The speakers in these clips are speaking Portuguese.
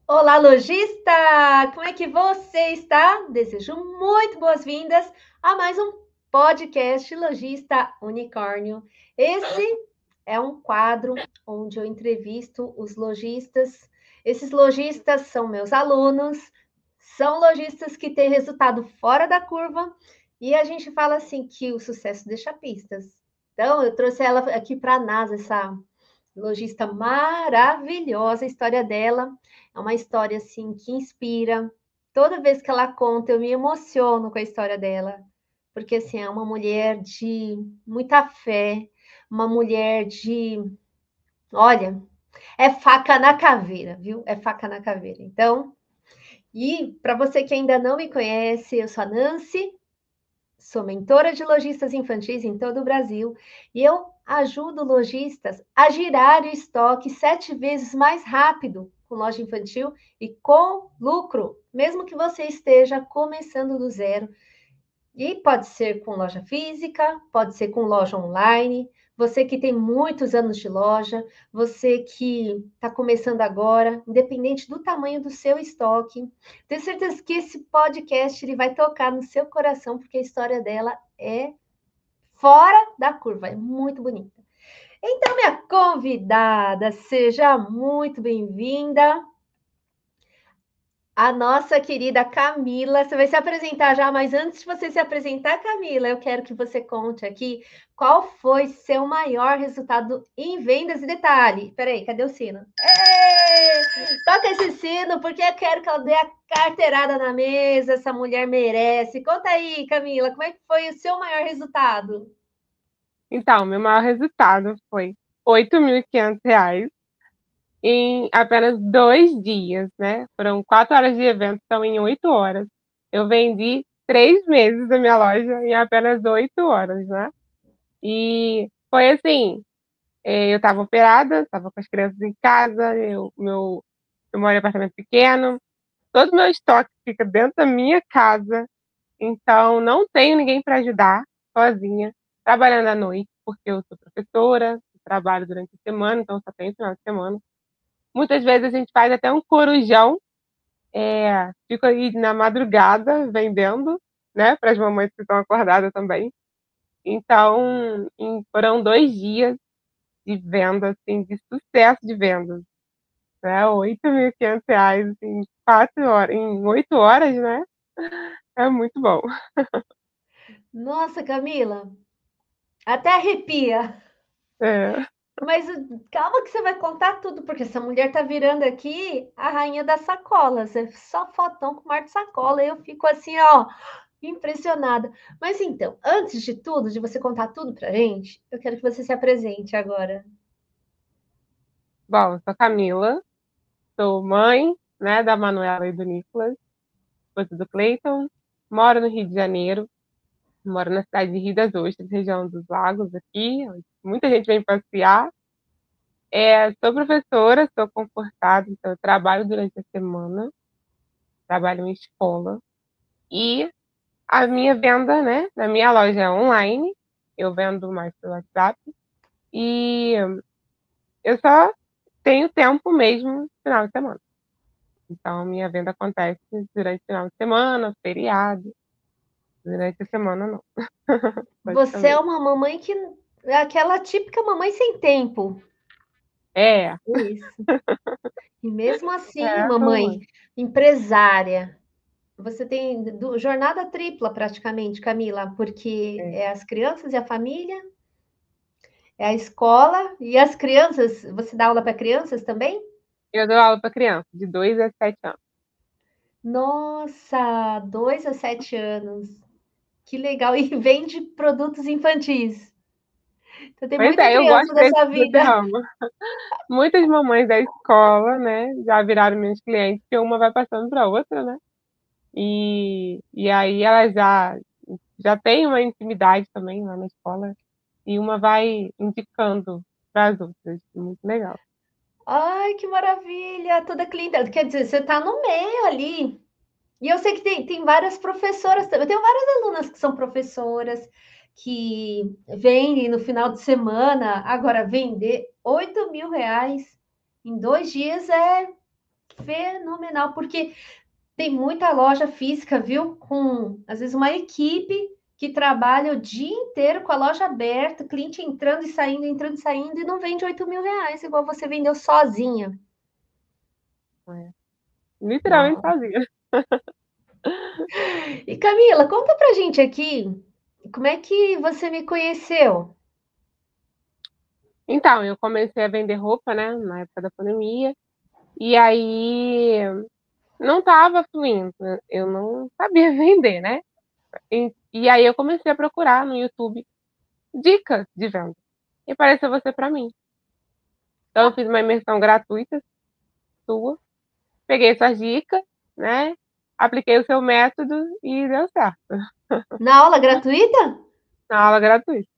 Olá, lojista! Como é que você está? Desejo muito boas-vindas a mais um podcast Lojista Unicórnio. Esse é um quadro onde eu entrevisto os lojistas. Esses lojistas são meus alunos, são lojistas que têm resultado fora da curva e a gente fala assim que o sucesso deixa pistas. Então, eu trouxe ela aqui para a NASA, essa lojista maravilhosa, a história dela é uma história assim que inspira. Toda vez que ela conta, eu me emociono com a história dela, porque assim é uma mulher de muita fé, uma mulher de, olha, é faca na caveira, viu? É faca na caveira. Então, e para você que ainda não me conhece, eu sou a Nancy, sou mentora de lojistas infantis em todo o Brasil e eu ajudo lojistas a girar o estoque 7 vezes mais rápido com loja infantil e com lucro, mesmo que você esteja começando do zero. E pode ser com loja física, pode ser com loja online. Você que tem muitos anos de loja, você que está começando agora, independente do tamanho do seu estoque, tenho certeza que esse podcast ele vai tocar no seu coração, porque a história dela é fora da curva, é muito bonita. Então, minha convidada, seja muito bem-vinda. A nossa querida Camila, você vai se apresentar já, mas antes de você se apresentar, Camila, eu quero que você conte aqui qual foi seu maior resultado em vendas e detalhe. Peraí, cadê o sino? Toca esse sino, porque eu quero que ela dê a carteirada na mesa, essa mulher merece. Conta aí, Camila, como é que foi o seu maior resultado? Então, meu maior resultado foi R$ 8.500 em apenas 2 dias, né? Foram 4 horas de evento, então em 8 horas. Eu vendi 3 meses da minha loja em apenas 8 horas, né? E foi assim, eu estava operada, estava com as crianças em casa, eu moro em apartamento pequeno, todo o meu estoque fica dentro da minha casa, então não tenho ninguém para ajudar sozinha, trabalhando à noite, porque eu sou professora, trabalho durante a semana, então só tenho final de semana. Muitas vezes a gente faz até um corujão, fico aí na madrugada vendendo, né, para as mamães que estão acordadas também. Então, foram 2 dias de venda, assim, de sucesso de vendas, né? R$ 8.500 em 4 horas, em 8 horas, né? É muito bom. Nossa, Camila, até arrepia. É. Mas calma que você vai contar tudo, porque essa mulher tá virando aqui a rainha das sacolas. É só fotão com mar de sacola. Eu fico assim, ó, impressionada. Mas então, antes de tudo, de você contar tudo pra gente, eu quero que você se apresente agora. Bom, sou Camila, sou mãe, né, da Manuela e do Nicolas, esposa do Cleiton, moro no Rio de Janeiro, moro na cidade de Rio das Ostras, região dos Lagos aqui, onde muita gente vem passear. Sou professora, sou concursada, então eu trabalho durante a semana, trabalho em escola. E a minha venda, né, na minha loja é online, eu vendo mais pelo WhatsApp. E eu só tenho tempo mesmo no final de semana. Então, minha venda acontece durante o final de semana, feriado. Durante a semana, não, Você é basicamente. uma mamãe que é aquela típica mamãe sem tempo. É, Isso. E mesmo assim, é, mamãe, mamãe. empresária, você tem jornada tripla praticamente, Camila, porque É. é as crianças e a família. É a escola e as crianças. Você dá aula para crianças também? Eu dou aula para criança, de 2 a 7 anos. Nossa, 2 a 7 anos. Que legal. E vende produtos infantis. Então tem Pois muita é, eu criança gosto nessa desse vida. ramo. Muitas mamães da escola, né, já viraram minhas clientes, porque uma vai passando para outra, né? E aí elas já têm uma intimidade também lá na escola, e uma vai indicando para as outras. Muito legal. Ai, que maravilha! Toda clientela. Quer dizer, você está no meio ali. E eu sei que tem várias professoras também. Eu tenho várias alunas que são professoras, que vendem no final de semana. Agora, vender R$ 8.000 em 2 dias é. fenomenal, porque tem muita loja física, viu? Com, às vezes, uma equipe que trabalha o dia inteiro com a loja aberta, cliente entrando e saindo, e não vende R$ 8.000, igual você vendeu sozinha. É. Literalmente Não. sozinha. E Camila, conta pra gente aqui, como é que você me conheceu? Então, eu comecei a vender roupa, né, na época da pandemia, e aí não estava fluindo, eu não sabia vender, né? E aí eu comecei a procurar no YouTube dicas de venda. E apareceu você para mim. Então eu fiz uma imersão gratuita sua, peguei suas dicas, né? Apliquei o seu método e deu certo. Na aula gratuita? Na aula gratuita.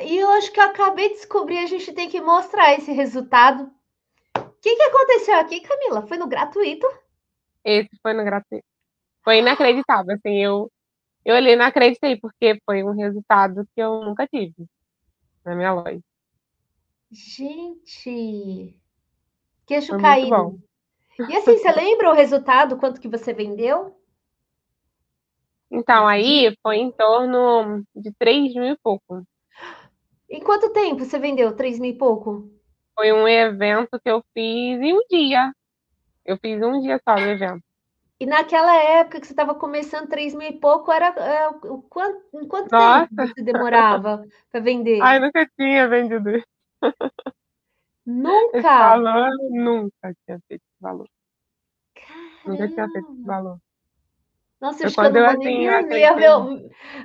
E eu acho que eu acabei de descobrir, a gente tem que mostrar esse resultado. O que aconteceu aqui, Camila? Foi no gratuito? Esse foi no gratuito. Foi inacreditável, assim, eu olhei e não acreditei, porque foi um resultado que eu nunca tive na minha loja. Gente, queixo Foi muito caído. bom. E assim, você lembra o resultado, quanto que você vendeu Então, nesse dia? aí foi em torno de 3 mil e pouco. Em quanto tempo você vendeu? 3.000 e pouco? Foi um evento que eu fiz em um dia. Eu fiz um dia só do evento. E naquela época que você estava começando 3.000 e pouco, era em quanto tempo Nossa, você demorava para vender? ai, nunca tinha vendido esse Nunca! valor. Nunca tinha feito esse valor. Nunca tinha feito esse Caramba! valor. Nossa, Foi acho que eu quando não eu, vou nem assim, dormir. aceitei.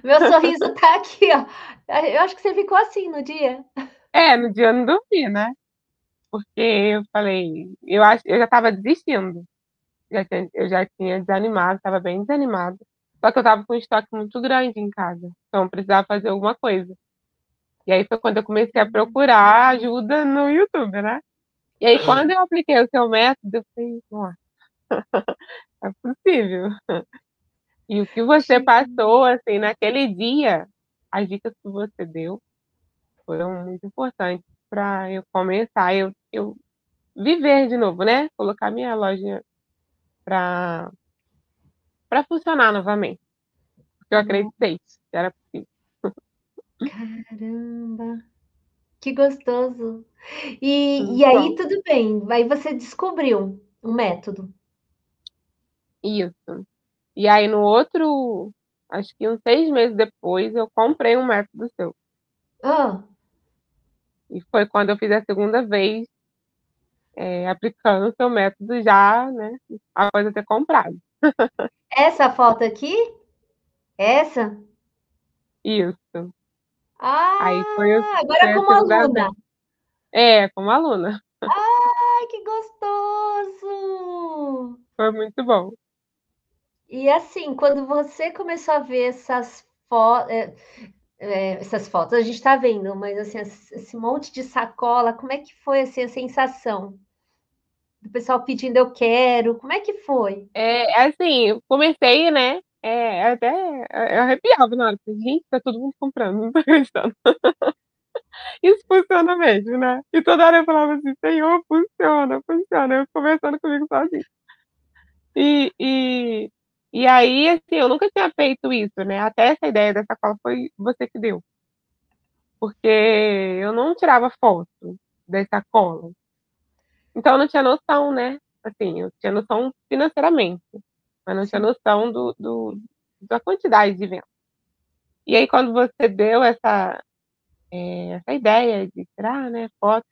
Meu sorriso tá aqui, ó. Eu acho que você ficou assim no dia. É, no dia eu não dormi, né? Porque eu falei, eu já tava desistindo. Eu já tinha desanimado, estava bem desanimada. Só que eu tava com um estoque muito grande em casa. Então eu precisava fazer alguma coisa. E aí foi quando eu comecei a procurar ajuda no YouTube, né? E aí quando eu apliquei o seu método, eu falei, nossa, é possível. E o que você passou, assim, naquele dia, as dicas que você deu foram muito importantes para eu começar, eu viver de novo, né? Colocar minha loja para funcionar novamente. Porque eu Nossa, acreditei que era possível. caramba, que gostoso. E Muito aí, bom. tudo bem. Aí você descobriu um método. Isso. E aí no outro, acho que uns 6 meses depois, eu comprei um método seu. Ah, E foi quando eu fiz a segunda vez, aplicando o seu método já, né? Após eu ter comprado. essa foto aqui? Essa? Isso. Aí Ah, agora foi a como segunda aluna. vez. É, como aluna. Ai, que gostoso! Foi muito bom. E assim, quando você começou a ver essas fotos, a gente está vendo, mas assim, esse monte de sacola, como é que foi assim, a sensação? Do pessoal pedindo eu quero, como é que foi? Assim, eu comecei, né? Até eu arrepiava na hora. Falei, gente, tá todo mundo comprando, não tô acreditando. Isso funciona mesmo, né? E toda hora eu falava assim, Senhor, funciona, funciona. Eu conversando comigo sozinho. E, e, e aí, assim, eu nunca tinha feito isso, né? Até essa ideia dessa cola foi você que deu. Porque eu não tirava foto dessa cola. Então eu não tinha noção, né? Assim, eu tinha noção financeiramente, mas não tinha Sim. noção da quantidade de venda. E aí, quando você deu essa ideia de tirar, né, foto,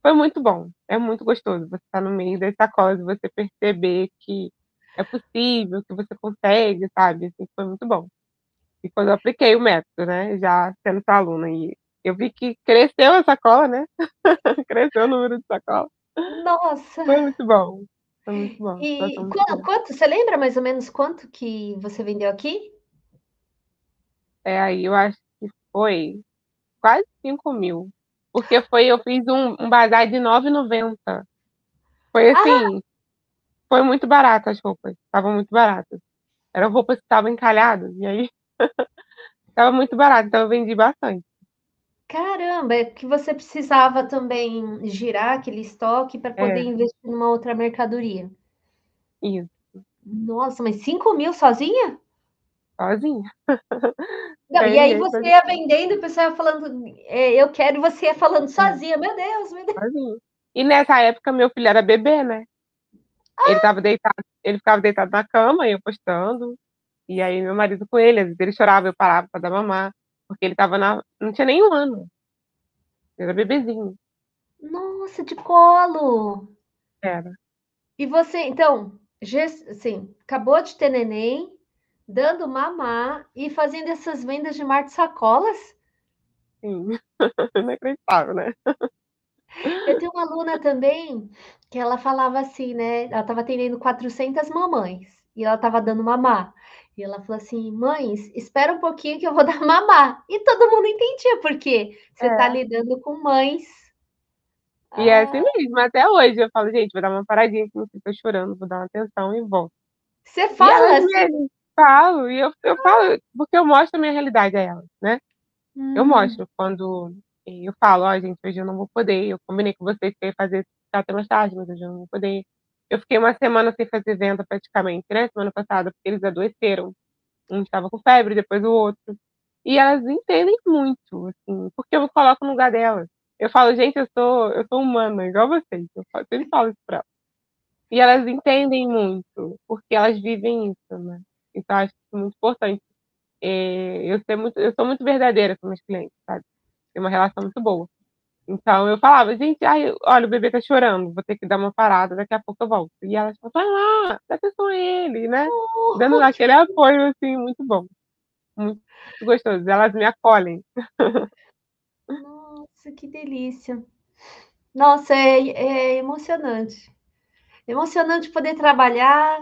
foi muito bom. É muito gostoso você estar no meio das sacolas e você perceber que é possível, que você consegue, sabe? Assim, foi muito bom. E quando eu apliquei o método, né, já sendo sua aluna, e eu vi que cresceu a sacola, né? Cresceu o número de sacola. Nossa! Foi muito bom. Foi muito bom. Situação E muito boa. quanto, você lembra mais ou menos quanto que você vendeu aqui? Aí eu acho que foi quase 5 mil. Porque eu fiz um bazar de 9,90. Foi Ah, assim, foi muito barato as roupas. Estavam muito baratas. Eram roupas que estavam encalhadas. E aí, estava muito barato. Então eu vendi bastante. Caramba, é que você precisava também girar aquele estoque para poder É, investir numa outra mercadoria. isso, Nossa, mas 5.000 sozinha? sozinha. Não, e Sem aí ninguém você pra ia vendendo e o pessoal ia falando, eu quero, e você ia falando é, sozinha. Meu Deus, meu Deus. sozinha. E nessa época meu filho era bebê, né? Ele ficava deitado na cama, eu postando, e aí meu marido com ele, às vezes ele chorava, eu parava pra dar mamar, porque ele tava não tinha nem 1 ano, ele era bebezinho, Nossa, de colo. era. E você, então, assim, acabou de ter neném, dando mamar e fazendo essas vendas de mar de sacolas? Sim, inacreditável, né? Eu tenho uma aluna também que ela falava assim, né? Ela estava atendendo 400 mamães e ela estava dando mamar. E ela falou assim: mães, espera um pouquinho que eu vou dar mamar. E todo mundo entendia, porque você está É. lidando com mães. E é assim Ah, mesmo, até hoje eu falo, gente, vou dar uma paradinha que meu filho tá chorando, vou dar uma atenção e volto. você E elas fala, você. mesmas falam, e eu falo, porque eu mostro a minha realidade a elas, né? Eu Hum, mostro quando eu falo, ó, gente, hoje eu não vou poder, eu combinei com vocês que eu ia fazer até mais tarde, mas hoje eu não vou poder. Eu fiquei uma semana sem fazer venda praticamente, né, semana passada, porque eles adoeceram. Um estava com febre, depois o outro. E elas entendem muito, assim, porque eu me coloco no lugar delas. Eu falo, gente, eu sou humana, igual vocês. Sempre falo isso pra elas. E elas entendem muito, porque elas vivem isso, né? Então, acho isso muito importante. Eu sou muito verdadeira com meus clientes, sabe? Tem uma relação muito boa. Então, eu falava, gente, ai, olha, o bebê tá chorando, vou ter que dar uma parada, daqui a pouco eu volto. E elas falam, vai lá, dá atenção a ele, né? Dando oh, que aquele apoio, assim, muito bom. Muito gostoso. Elas me acolhem. nossa, que delícia. Nossa, é emocionante. Emocionante poder trabalhar,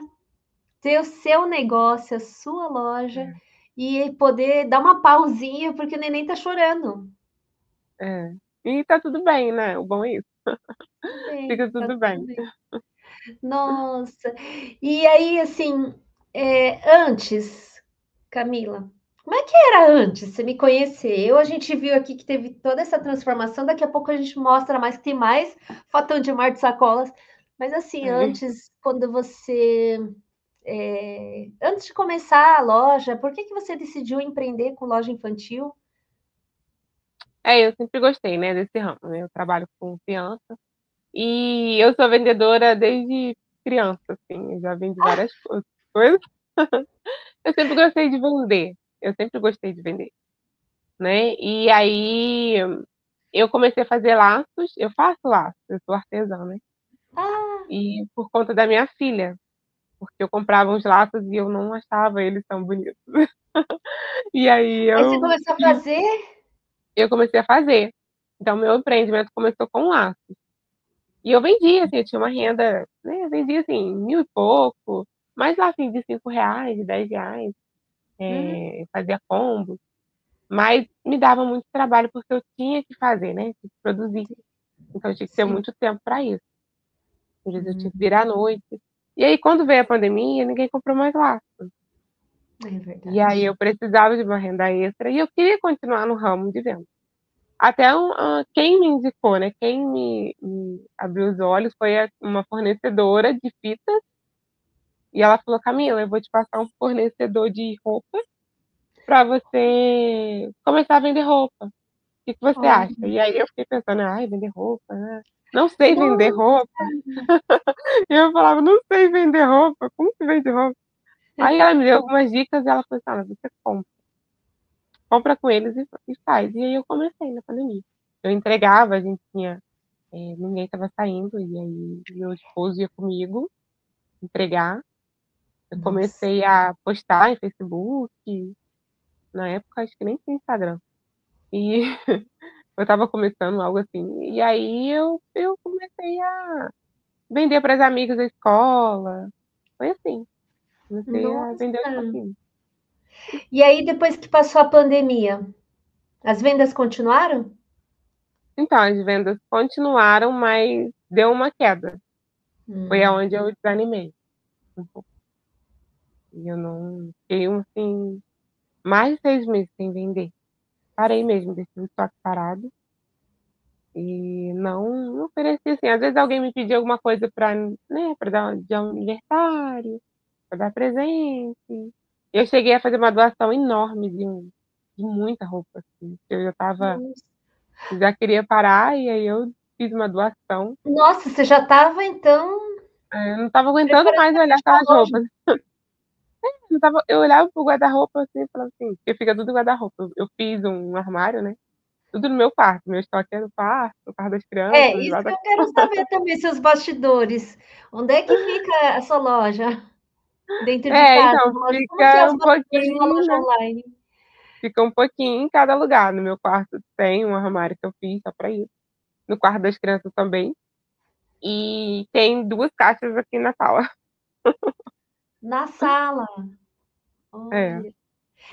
ter o seu negócio, a sua loja e poder dar uma pausinha porque o neném tá chorando. É. E tá tudo bem, né? O bom é isso. Tudo bem, Fica tá tudo tudo bem. bem. Nossa, e aí, assim, antes, Camila, como é que era antes? Você me conheceu, a gente viu aqui que teve toda essa transformação, daqui a pouco a gente mostra mais que tem mais fatão de mar de sacolas, mas assim, É. antes, quando você, antes de começar a loja, por que que você decidiu empreender com loja infantil? Eu sempre gostei, né, desse ramo, né? Eu trabalho com criança e eu sou vendedora desde criança, assim. Eu já vendi Ah, várias coisas. Eu sempre gostei de vender. Eu sempre gostei de vender, né? E aí eu comecei a fazer laços. Eu faço laços, eu sou artesã, né? ah, E por conta da minha filha, porque eu comprava uns laços e eu não achava eles tão bonitos. E aí aí você começou a fazer? eu comecei a fazer. Então, meu empreendimento começou com laços. E eu vendia, assim, eu tinha uma renda, né? Eu vendia, assim, 1.000 e pouco, mas lá, assim, de R$ 5, de R$ 10, Uhum, fazia combo. Mas me dava muito trabalho porque eu tinha que fazer, né? Tinha que produzir. Então, eu tinha que ter sim, muito tempo para isso. Às vezes eu tinha que uhum, virar à noite. E aí, quando veio a pandemia, ninguém comprou mais laço. é E aí, verdade. eu precisava de uma renda extra e eu queria continuar no ramo de venda. Até quem me indicou, né? Quem me abriu os olhos foi uma fornecedora de fitas. E ela falou: Camila, eu vou te passar um fornecedor de roupa para você começar a vender roupa. O que que você Oh, acha? E aí eu fiquei pensando: ai, vender roupa, né? Não sei vender nossa, roupa. E eu falava: não sei vender roupa. Como que vende roupa? Aí ela me deu algumas dicas e ela falou assim: olha, você compra com eles e faz. E aí eu comecei na pandemia. Eu entregava, a gente tinha. Ninguém estava saindo, e aí meu esposo ia comigo entregar. Eu nossa. comecei a postar em Facebook, na época acho que nem tinha Instagram. E eu estava começando algo assim. E aí eu comecei a vender para as amigas da escola. Foi assim. Comecei a vender aos Nossa. pouquinhos. E aí, depois que passou a pandemia, as vendas continuaram? Então, as vendas continuaram, mas deu uma queda. Foi Hum. aonde eu desanimei um pouco. E eu não fiquei assim, mais de 6 meses sem vender. parei mesmo, deixei o estoque parado. E não ofereci, assim, às vezes alguém me pedia alguma coisa para, né, para dar de aniversário, para dar presente. Eu cheguei a fazer uma doação enorme de muita roupa, assim, que eu já queria parar, e aí eu fiz uma doação. Nossa, você já estava então Eu não estava aguentando preparando mais para olhar fechar aquelas a loja. roupas. Eu olhava pro guarda-roupa assim e falava assim, porque fica tudo no guarda-roupa. Eu fiz um armário, né? Tudo no meu quarto. Meu estoque é no quarto, no quarto das É, crianças, isso lá que da... eu quero saber também, seus bastidores. Onde é que fica a sua loja? Dentro de É, casa? então, Uma loja. Como que é fica os um bastidores de uma pouquinho, loja né? online? Fica um pouquinho em cada lugar. No meu quarto tem um armário que eu fiz só pra isso. No quarto das crianças também. E tem duas caixas aqui na sala. Na sala. É, Olha.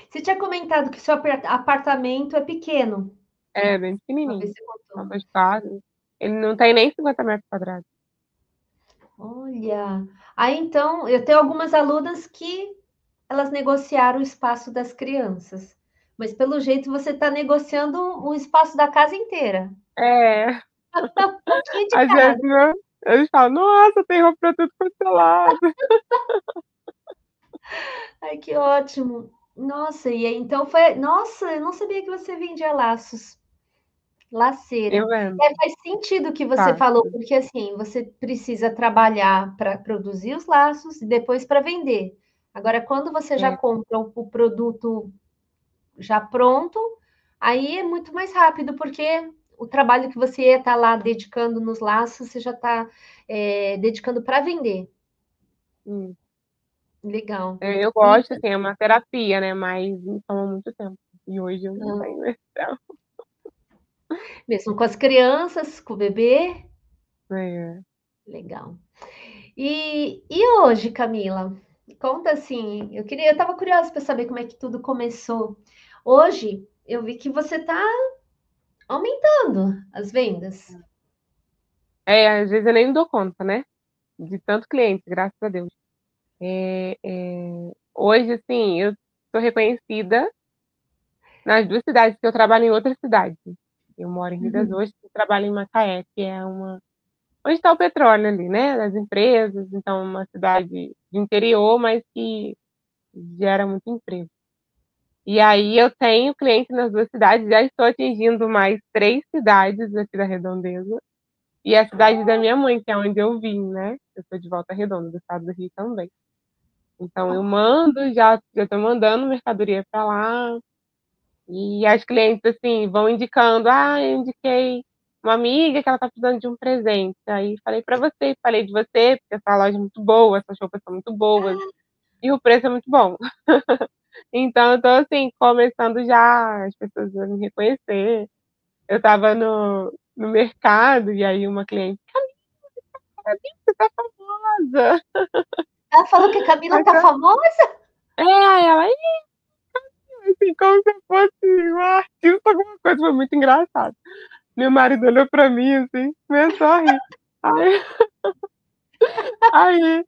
Você tinha comentado que o seu apartamento é pequeno. é bem Uma vez pequenininho. você São contou. 2 quartos. Ele não tem nem 50 metros quadrados. Olha. Aí então, eu tenho algumas alunas que elas negociaram o espaço das crianças. Mas pelo jeito você está negociando o espaço da casa inteira. É, Um pouquinho de às vezes, cada. né, eles falam, nossa, tem roupa pra tudo quanto é lado. Ai, que ótimo. Nossa, e aí, então foi. Nossa, eu não sabia que você vendia laços. Eu Laceira. vendo, É, faz sentido o que você tá. falou, porque assim, você precisa trabalhar para produzir os laços e depois para vender. Agora, quando você já É, compra o produto já pronto, aí é muito mais rápido, porque o trabalho que você ia estar lá dedicando nos laços, você já está dedicando para vender. hum. Legal. Eu E, gosto, assim, é uma terapia, né? Mas me toma muito tempo. E hoje eu não ah, tenho esse tempo. mesmo com as crianças, com o bebê, É. legal. E hoje, Camila, conta assim, eu estava curiosa para saber como é que tudo começou. Hoje eu vi que você está aumentando as vendas. Às vezes eu nem me dou conta, né? De tanto cliente, graças a Deus. Hoje, assim, eu sou reconhecida nas 2 cidades, que eu trabalho em outra cidade. Eu moro em Rio das Uhum. Ostras e trabalho em Macaé, que é uma... Onde está o petróleo ali, né? Das empresas. Então, uma cidade de interior, mas que gera muito emprego. E aí eu tenho cliente nas 2 cidades, já estou atingindo mais 3 cidades aqui da Redondeza. E a cidade da minha mãe, que é onde eu vim, né? Eu sou de Volta Redonda, do estado do Rio também. Então eu mando, já estou mandando mercadoria para lá. E as clientes, assim, vão indicando, eu indiquei uma amiga que ela tá precisando de um presente. Aí falei para você, falei de você, porque essa loja é muito boa, essas roupas são muito boas, e o preço é muito bom. Então eu tô, assim, começando já as pessoas a me reconhecer. Eu tava no mercado, e aí uma cliente, Camila, você tá famosa. Ela falou que a Camila tá famosa? Aí ela, assim, como se eu fosse uma artista, alguma coisa, foi muito engraçado. Meu marido olhou pra mim, assim, começou a rir. Aí, aí,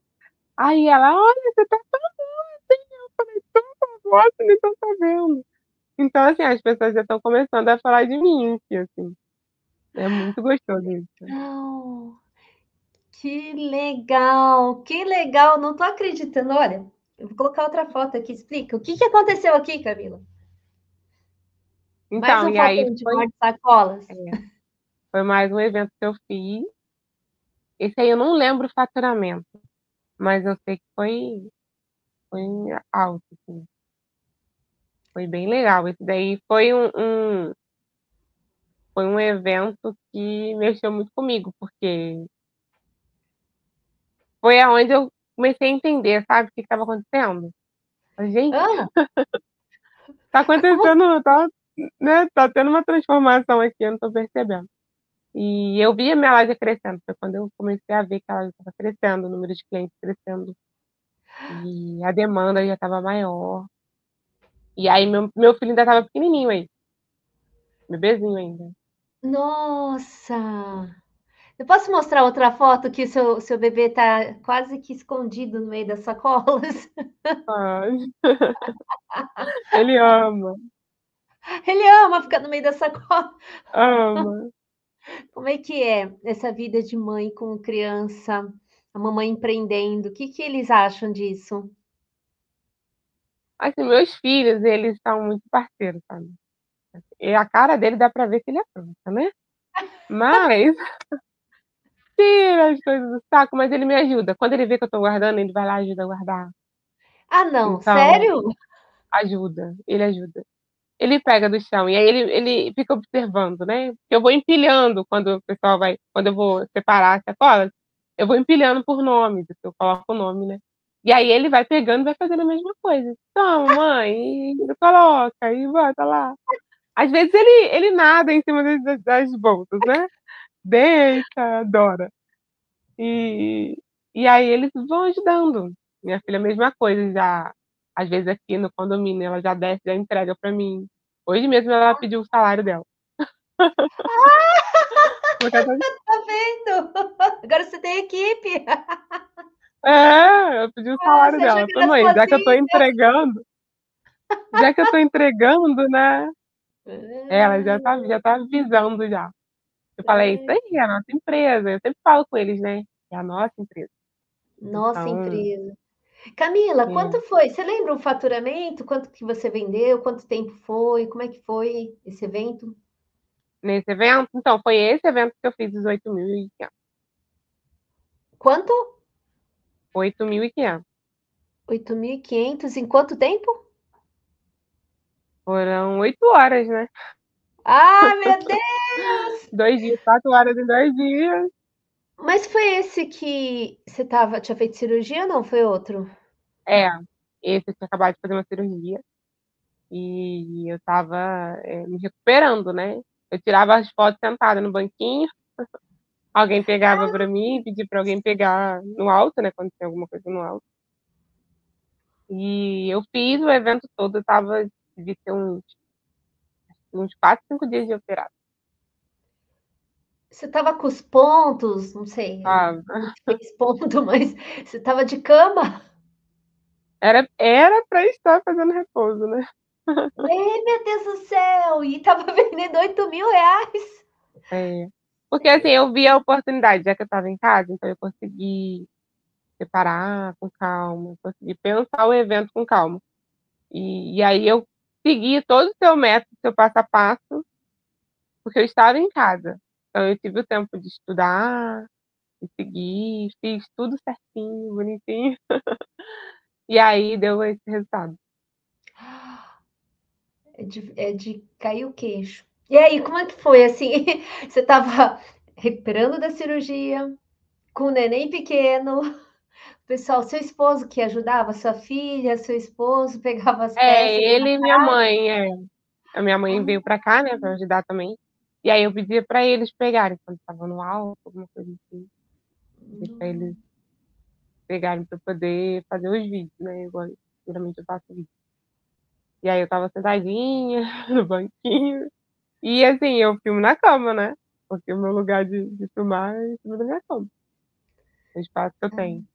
aí ela, olha, você tá famosa, hein? Eu falei, tô famosa, nem tô sabendo. Então, assim, as pessoas já estão começando a falar de mim, assim. É muito gostoso isso. Não. Que legal, que legal. Não tô acreditando. Olha, eu vou colocar outra foto aqui. Explica. O que que aconteceu aqui, Camila? Mais Então, um e aí fotão de mar de sacolas. é, foi mais um evento que eu fiz. Esse aí eu não lembro o faturamento, mas eu sei que foi alto, assim. Foi bem legal. Esse daí foi um evento que mexeu muito comigo, porque foi aonde eu comecei a entender, sabe, o que estava acontecendo. Falei, gente, Ah, tá como acontecendo, tá, né, tá tendo uma transformação aqui, eu não tô percebendo. E eu vi a minha loja crescendo, foi quando eu comecei a ver que ela estava crescendo, o número de clientes crescendo, e a demanda já estava maior. E aí meu filho ainda estava pequenininho aí, bebezinho ainda. Nossa! Eu posso mostrar outra foto que seu bebê tá quase que escondido no meio das sacolas? Ai, ele ama. Ele ama ficar no meio da sacola. Ama. Como é que é essa vida de mãe com criança, a mamãe empreendendo? O que que eles acham disso? Assim, meus filhos, eles são muito parceiros, sabe? E a cara dele dá pra ver que ele é pronta, né? Mas tira as coisas do saco, mas ele me ajuda. Quando ele vê que eu tô guardando, ele vai lá e ajuda a guardar. Ah, não, Então, sério? ajuda, ele ajuda. Ele pega do chão e aí ele fica observando, né? Eu vou empilhando quando o pessoal vai, quando eu vou separar as sacolas, eu vou empilhando por nome, eu coloco o nome, né? E aí ele vai pegando e vai fazendo a mesma coisa. Toma, mãe, e ele coloca e bota lá. Às vezes ele nada em cima das bolsas, né? Deita, adora. E, e aí eles vão ajudando. Minha filha, a mesma coisa, já. Às vezes aqui no condomínio, ela já desce, já entrega pra mim. Hoje mesmo ela pediu o salário dela. Porque ela Tá vendo? Agora você tem equipe. eu pedi o Ah, salário você achou dela. que Falei, era mãe, sozinha? já que eu tô entregando, né? Ela Ah, já tá avisando já. Eu falei, isso é. aí, é a nossa empresa. Eu sempre falo com eles, né? É a nossa empresa. Nossa Então, empresa. Camila, é, quanto foi? Você lembra o faturamento? Quanto que você vendeu? Quanto tempo foi? Como é que foi esse evento? nesse evento, então, foi esse evento que eu fiz os 8.500. Quanto? 8.500. 8.500 em quanto tempo? Foram 8 horas, né? Ah, meu Deus! 2 dias, 4 horas em 2 dias. Mas foi esse que você tinha feito cirurgia ou não? Foi outro? É, esse eu tinha acabado de fazer uma cirurgia e eu tava me recuperando, né? Eu tirava as fotos sentada no banquinho, alguém pegava pra mim, pedia pra alguém pegar no alto, né? Quando tem alguma coisa no alto. E eu fiz o evento todo, eu tava, devia ter uns 4, 5 dias de operado. Você estava com os pontos, não sei, Ah, como que fez ponto, mas você estava de cama? era pra estar fazendo repouso, né? Meu Deus do céu! E estava vendendo 8.000 reais. É, porque assim, eu vi a oportunidade, já que eu estava em casa, então eu consegui separar com calma, consegui pensar o evento com calma. E aí eu segui todo o seu método, seu passo a passo, porque eu estava em casa. Então eu tive o tempo de estudar, de seguir, fiz tudo certinho, bonitinho. E aí deu esse resultado. É de cair o queixo. E aí, como é que foi assim? Você estava recuperando da cirurgia, com o neném pequeno, pessoal, seu esposo que ajudava, sua filha, seu esposo pegava as peças aí na Ele e minha casa? mãe, a minha mãe veio pra cá, né, pra ajudar também. E aí eu pedia pra eles pegarem, quando estava no alto, alguma coisa assim. Pedir pra eles pegarem pra eu poder fazer os vídeos, né? Igual, geralmente eu faço vídeo. E aí eu tava sentadinha no banquinho. E assim, eu filmo na cama, né? Porque o meu lugar de filmar é em cima da minha cama. É o espaço que eu tenho.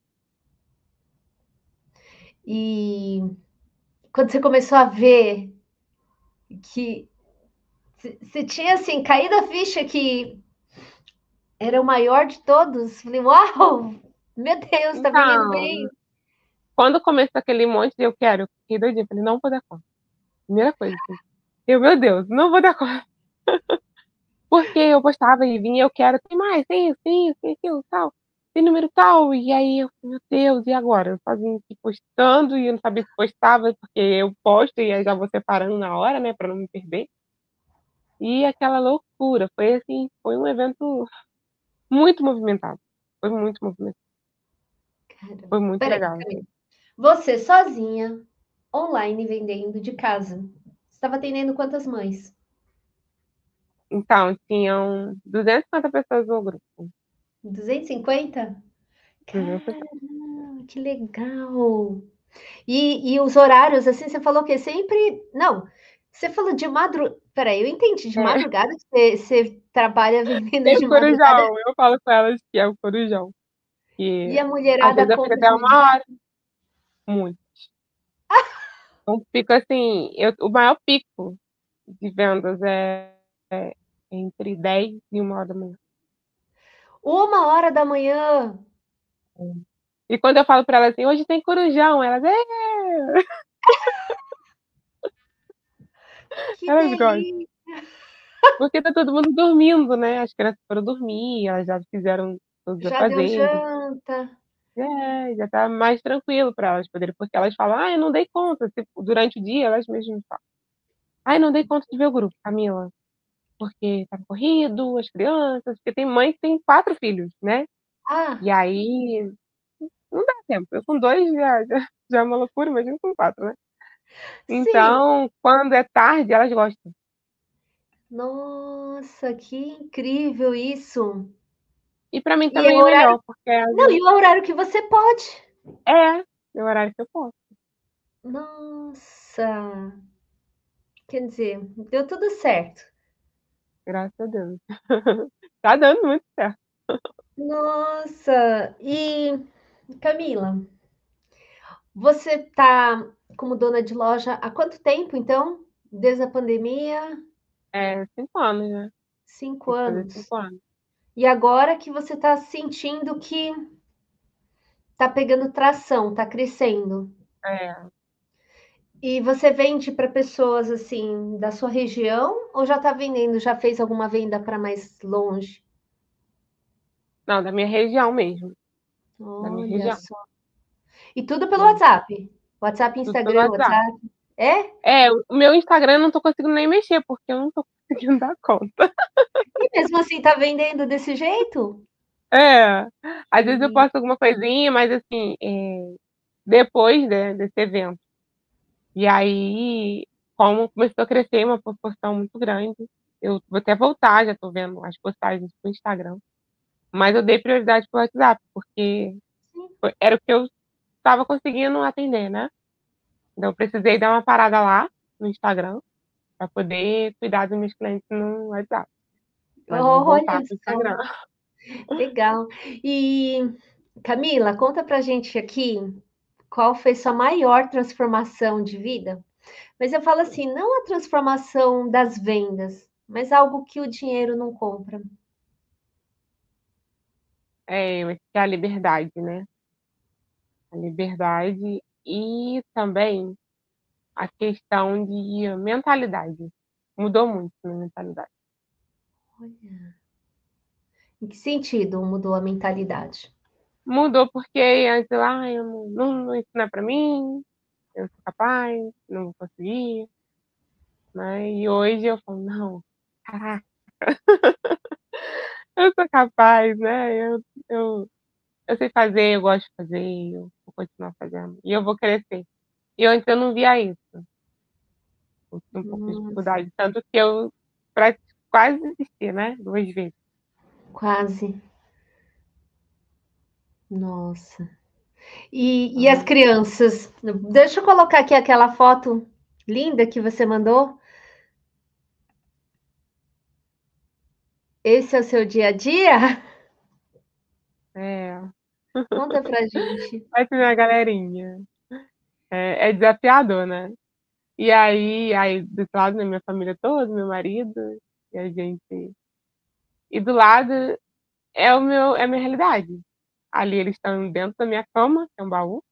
E quando você começou a ver que você tinha assim caído a ficha que era o maior de todos, falei, uau, meu Deus, tá vendendo Então, bem. quando começou aquele monte de eu quero, eu fiquei doidinha. Falei, não vou dar conta. Primeira coisa, assim. Eu, meu Deus, não vou dar conta. Porque eu postava e vinha, eu quero, tem mais, tem isso, tem isso, tem aquilo, tal. Tem número tal. E aí eu, meu Deus, e agora? Eu sozinha aqui postando e eu não sabia se postava, porque eu posto e aí já vou separando na hora, né, pra não me perder. E aquela loucura, foi assim, foi um evento muito movimentado. Foi muito movimentado. Caramba. Foi muito Peraí, legal, Camila. assim. Você sozinha, online, vendendo de casa. Você estava atendendo quantas mães? Então, tinham 250 pessoas no grupo. 250? 250. Caramba, que legal! E os horários, assim, você falou que sempre. Não, você falou de madrugada. Peraí, eu entendi. De É, madrugada que você trabalha vendendo é o de madrugada corujão. Eu falo com elas que é o corujão. e Que a às mulherada vezes eu fico compra até de manhã. 1 hora. Muito. Então, fico assim, o maior pico de vendas é entre 10 e 1 hora da manhã. 1 hora da manhã. E quando eu falo para elas assim, hoje tem corujão, Que elas gostam. delícia! Porque tá todo mundo dormindo, né? As crianças foram dormir, elas já fizeram todos os Já deu afazeres. janta. Já tá mais tranquilo para elas poderem, porque elas falam, eu não dei conta. Tipo, durante o dia, elas mesmas falam. Não dei conta de ver o grupo, Camila. Porque tá corrido, as crianças, porque tem mãe que tem 4 filhos, né? Ah, E aí não dá tempo. Eu com 2 já é uma loucura, imagina com 4, né? sim. Então, quando é tarde, elas gostam. Nossa, que incrível isso. E pra mim E é também o é horário. melhor, porque às Não, vezes e o horário que você pode. é o horário que eu posso, Nossa, quer dizer, deu tudo certo. graças a Deus. Tá dando muito certo. Nossa, e Camila, você tá como dona de loja há quanto tempo, então? Desde a pandemia? 5 anos, né? Cinco Tem que fazer anos. 5 anos. E agora que você está sentindo que está pegando tração, está crescendo. É. E você vende para pessoas assim da sua região ou já está vendendo, já fez alguma venda para mais longe? Não, da minha região mesmo. Da minha Olha região. só. E tudo pelo Né? WhatsApp. WhatsApp, Tudo pelo Instagram, WhatsApp. WhatsApp. É? O meu Instagram eu não tô conseguindo nem mexer, porque eu não tô conseguindo dar conta. E mesmo assim tá vendendo desse jeito? É. Às vezes eu Hum, posto alguma coisinha, mas assim, depois, né, desse evento. E aí, como começou a crescer uma proporção muito grande, eu vou até voltar, já tô vendo as postagens pro Instagram. Mas eu dei prioridade pro WhatsApp, porque sim. era o que eu estava conseguindo atender, né? Então eu precisei dar uma parada lá no Instagram para poder cuidar dos meus clientes no WhatsApp. Mas vou voltar Olha pro só, Instagram. legal. E Camila, conta pra gente aqui qual foi sua maior transformação de vida? Mas eu falo assim, não a transformação das vendas, mas algo que o dinheiro não compra. Mas que é a liberdade, né? A liberdade e também a questão de mentalidade. Mudou muito a minha mentalidade. Olha, em que sentido mudou a mentalidade? Mudou porque antes eu, eu não, isso não é pra mim, eu sou capaz, não vou conseguir. Né? E hoje eu falo, não, caraca, eu sou capaz, né? Eu sei fazer, eu gosto de fazer, eu vou continuar fazendo. E eu vou crescer. E antes eu não via isso. Eu tinha um pouco de Nossa, dificuldade. Tanto que eu quase desisti, né? 2 vezes. quase. Nossa. E as Então, crianças? Deixa eu colocar aqui aquela foto linda que você mandou. Esse é o seu dia a dia? é, Conta pra gente. essa é minha galerinha. É desafiador, né? E aí, do lado da minha família toda, meu marido, e a gente. E do lado é a minha realidade. Ali eles estão dentro da minha cama, que é um baú,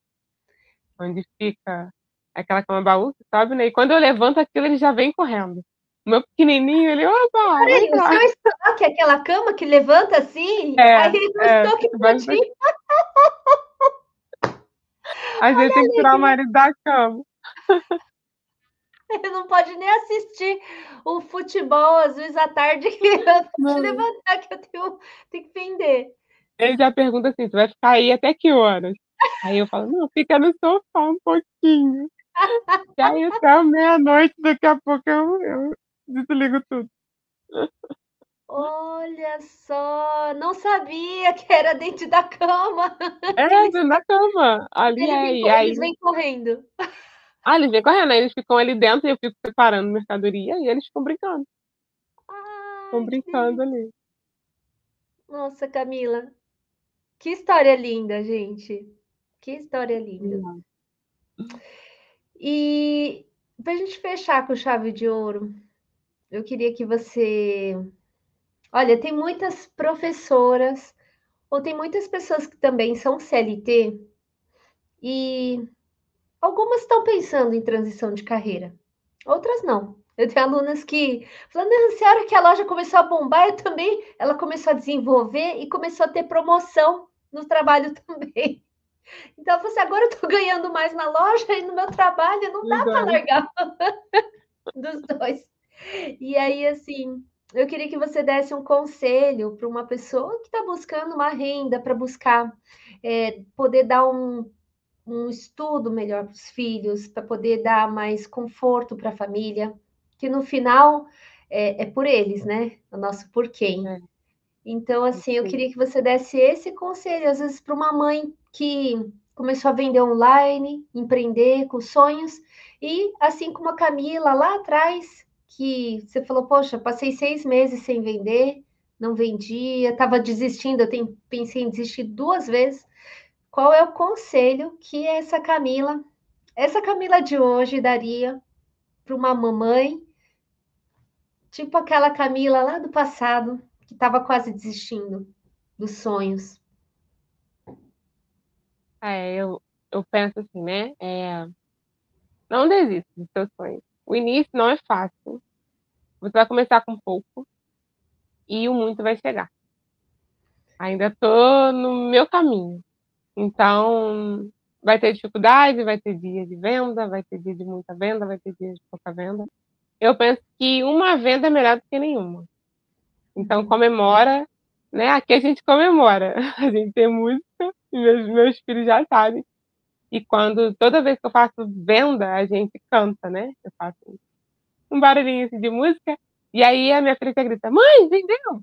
onde fica aquela cama baú que sobe, né? E quando eu levanto aquilo, ele já vem correndo. O meu pequenininho, ele, opa, vai Peraí, o entrar. seu estoque, aquela cama que levanta assim, É, aí o estoque bastante. todinho. Às vezes Olha tem a que tirar o alegria. marido da cama. Ele não pode nem assistir o futebol, às vezes à tarde, que eu pode Não. levantar, que eu tenho que vender. Ele já pergunta assim, tu vai ficar aí até que horas? Aí eu falo, não, fica no sofá um pouquinho. E aí até meia-noite, daqui a pouco eu desligo tudo. Olha só, não sabia que era dentro da cama. É, Que eles, dentro da cama. Ali ele é. vem, E aí eles vêm correndo. eles vêm correndo, aí eles ficam ali dentro e eu fico preparando mercadoria e eles ficam brincando. Ficam Ai, que brincando delícia. ali. Nossa, Camila, que história linda, gente. Que história linda. Hum. E para a gente fechar com chave de ouro, eu queria que você... Olha, tem muitas professoras, ou tem muitas pessoas que também são CLT, e algumas estão pensando em transição de carreira, outras não. Eu tenho alunas que falam, não, se a hora que a loja começou a bombar, eu também, ela começou a desenvolver e começou a ter promoção no trabalho também. Então, eu falei assim, agora eu estou ganhando mais na loja e no meu trabalho, não dá para Verdade. largar dos dois. E aí, assim, eu queria que você desse um conselho para uma pessoa que está buscando uma renda para buscar poder dar um estudo melhor para os filhos, para poder dar mais conforto para a família, que no final é por eles, né? O nosso por quem. É, Então, assim, eu sim. queria que você desse esse conselho, às vezes, para uma mãe que começou a vender online, empreender com sonhos, e assim como a Camila lá atrás, que você falou, poxa, passei 6 meses sem vender, não vendia, estava desistindo, pensei em desistir 2 vezes. Qual é o conselho que essa Camila de hoje, daria para uma mamãe, tipo aquela Camila lá do passado, que estava quase desistindo dos sonhos? Eu penso assim, né? Não desista dos seus sonhos. O início não é fácil. Você vai começar com pouco e o muito vai chegar. Ainda estou no meu caminho. Então, vai ter dificuldade, vai ter dia de venda, vai ter dia de muita venda, vai ter dia de pouca venda. Eu penso que uma venda é melhor do que nenhuma. Então, Uhum. comemora, né? Aqui a gente comemora. A gente tem música, e meus filhos já sabem. E toda vez que eu faço venda, a gente canta, né? Eu faço um barulhinho assim de música, e aí a minha filha grita, mãe, vendeu!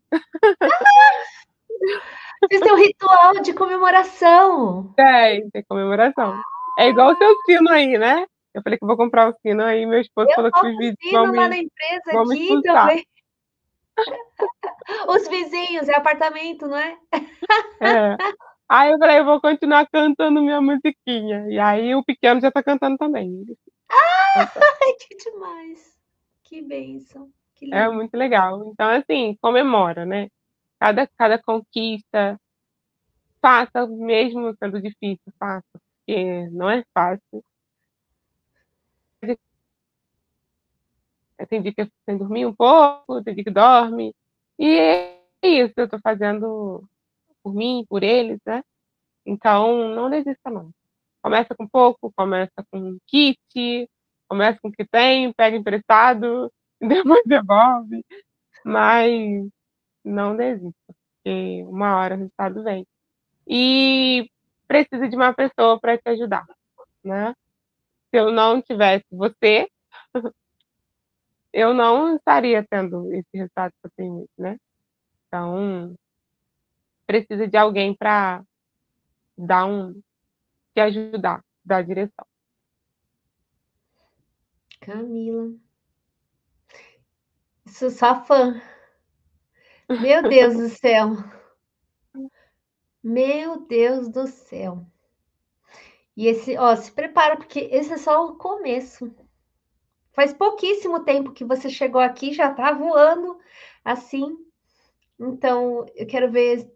Vocês têm um ritual de comemoração. Tem comemoração. É igual o seu sino aí, né? Eu falei que eu vou comprar o sino aí, meu esposo Eu falou que os toco vizinhos sino lá na empresa vão me aqui expulsar. também. Os vizinhos, é apartamento, não é? É. Aí eu falei, eu vou continuar cantando minha musiquinha. E aí o pequeno já tá cantando também. Cantando. Ai, que demais. Que bênção. Que É lindo. muito legal. Então, assim, comemora, né? Cada conquista, faça, mesmo sendo difícil, faça, porque não é fácil. Tem dia que eu fico sem dormir um pouco, tem dia que dorme. E é isso, eu tô fazendo por mim, por eles, né? Então, não desista, não. Começa com pouco, começa com um kit, começa com o que tem, pega emprestado, depois devolve, mas não desista, porque uma hora o resultado vem. E precisa de uma pessoa para te ajudar, né? Se eu não tivesse você, eu não estaria tendo esse resultado que eu tenho hoje, né? Então, precisa de alguém para te ajudar, dar direção. Camila, sou só fã. Meu Deus do céu. Meu Deus do céu. E esse, ó, se prepara, porque esse é só o começo. Faz pouquíssimo tempo que você chegou aqui, já tá voando assim. Então, eu quero ver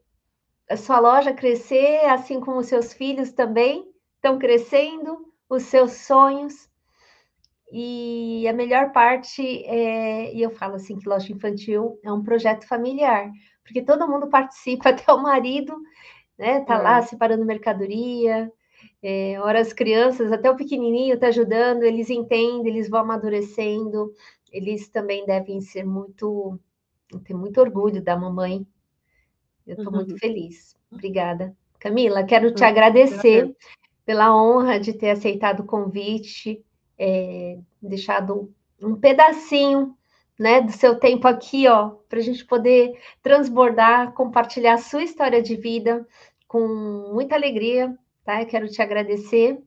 a sua loja crescer, assim como os seus filhos também estão crescendo, os seus sonhos. E a melhor parte e eu falo assim que loja infantil é um projeto familiar, porque todo mundo participa, até o marido, né? Tá lá É, separando mercadoria, ora as crianças, até o pequenininho tá ajudando, eles entendem, eles vão amadurecendo, eles também devem ter muito orgulho da mamãe. Eu estou muito feliz. Obrigada. Camila, quero te agradeço. agradecer pela honra de ter aceitado o convite, deixado um pedacinho, né, do seu tempo aqui, ó, para a gente poder transbordar, compartilhar a sua história de vida com muita alegria, tá? Eu quero te agradecer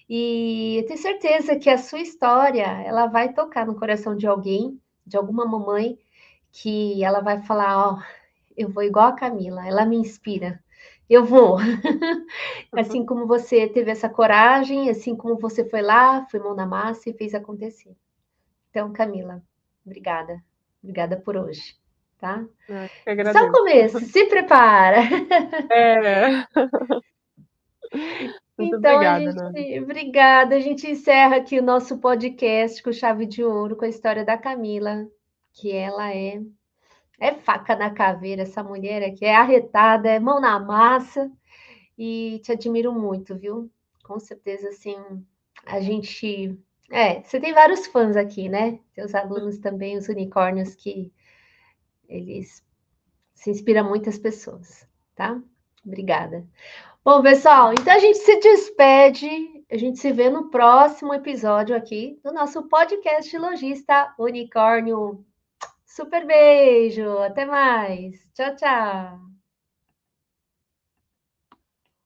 e eu tenho certeza que a sua história, ela vai tocar no coração de alguém, de alguma mamãe, que ela vai falar, ó, eu vou igual a Camila, ela me inspira. Eu vou. Assim como você teve essa coragem, assim como você foi lá, foi mão na massa e fez acontecer. Então, Camila, obrigada. Obrigada por hoje, tá? Eu que Só o agradeço. começo, se prepara. É. Muito Então, obrigada, Nana. obrigada. A gente encerra aqui o nosso podcast com chave de ouro, com a história da Camila, que ela é faca na caveira, essa mulher aqui é arretada, é mão na massa, e te admiro muito, viu? Com certeza, assim, a gente. Você tem vários fãs aqui, né? Teus alunos também, os unicórnios, que eles se inspiram muitas pessoas, tá? Obrigada. Bom, pessoal, então a gente se despede. A gente se vê no próximo episódio aqui do nosso podcast Logista Unicórnio. Super beijo, até mais. Tchau, tchau.